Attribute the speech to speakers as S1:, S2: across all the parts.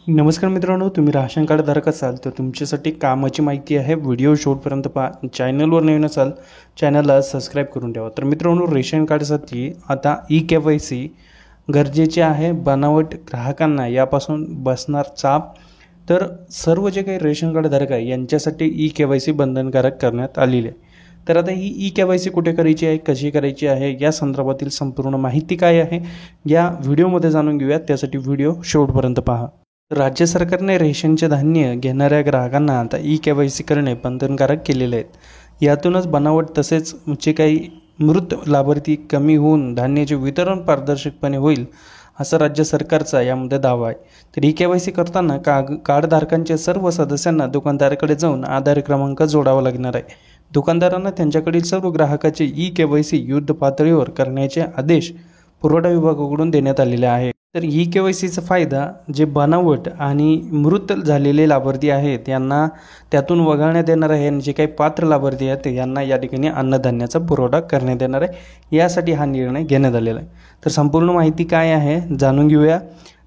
S1: नमस्कार मित्रांनो, तुम्ही राशन कार्ड धारक असाल तर तुमच्यासाठी कामाची माहिती आहे. व्हिडिओ शेवटपर्यंत पहा. चॅनलवर नवीन असाल चॅनलला सबस्क्राईब करून ठेवा. तर मित्रांनो, रेशन कार्डसाठी आता ई-KYC गरजेचे आहे. बनावट ग्राहकांना यापासून बसणार चाप. तर सर्व जे काही रेशन कार्ड धारक आहे यांच्यासाठी ई-KYC बंधनकारक करण्यात आलेली आहे. तर आता ही ई-KYC कुठे करायची आहे, कशी करायची आहे, या संदर्भातील संपूर्ण माहिती काय आहे या व्हिडिओमध्ये जाणून घेऊया. त्यासाठी व्हिडिओ शेवटपर्यंत पहा. राज्य सरकारने रेशनचे धान्य घेणाऱ्या ग्राहकांना आता ई-KYC करणे बंधनकारक केलेले आहेत. यातूनच बनावट तसेच जे काही मृत लाभार्थी कमी होऊन धान्याचे वितरण पारदर्शकपणे होईल असा राज्य सरकारचा यामध्ये दावा आहे. तर ई-KYC करताना कार्डधारकांच्या सर्व सदस्यांना दुकानदाराकडे जाऊन आधार क्रमांक जोडावा लागणार आहे. दुकानदारांना त्यांच्याकडील सर्व ग्राहकाचे ई-KYC युद्ध पातळीवर करण्याचे आदेश पुरवठा विभागाकडून देण्यात आलेले आहे. तर ई-KYCचा फायदा जे बनावट आणि मृत झालेले लाभार्थी आहेत यांना त्यातून वगळण्यात येणार आहे आणि जे काही पात्र लाभार्थी आहेत यांना या ठिकाणी अन्नधान्याचा पुरवठा करण्यात येणार आहे. यासाठी हा निर्णय घेण्यात आलेला आहे. तर संपूर्ण माहिती काय आहे जाणून घेऊया.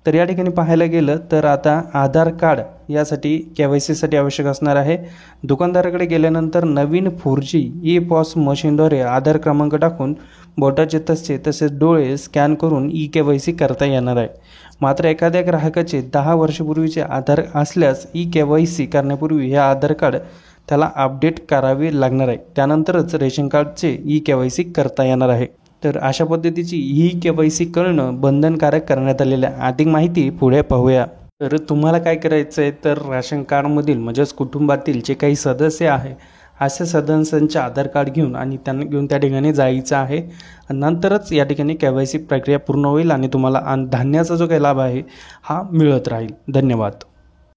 S1: तर या ठिकाणी पाहायला गेलं तर आता आधार कार्ड यासाठी KYCसाठी आवश्यक असणार आहे. दुकानदाराकडे गेल्यानंतर नवीन 4G ई-POS मशीनद्वारे आधार क्रमांक टाकून बोटाचे तसेच डोळे स्कॅन करून ई-KYC करता येणार आहे. मात्र एखाद्या ग्राहकाचे 10 वर्षापूर्वीचे आधार असल्यास ई-KYC करण्यापूर्वी हे आधार कार्ड त्याला अपडेट करावे लागणार आहे. त्यानंतरच रेशन कार्डचे ई-KYC करता येणार आहे. तर अशा पद्धतीची ई-KYC करणं बंधनकारक करण्यात आलेलं आहे. अधिक माहिती पुढे पाहूया. तर तुम्हाला काय करायचं आहे, तर राशन कार्डमधील म्हणजेच कुटुंबातील जे काही सदस्य आहे अशा सदस्यांचे आधार कार्ड घेऊन आणि त्यांना घेऊन त्या ठिकाणी जायचं आहे. नंतरच या ठिकाणी KYC प्रक्रिया पूर्ण होईल आणि तुम्हाला धान्याचा जो काही लाभ आहे हा मिळत राहील. धन्यवाद.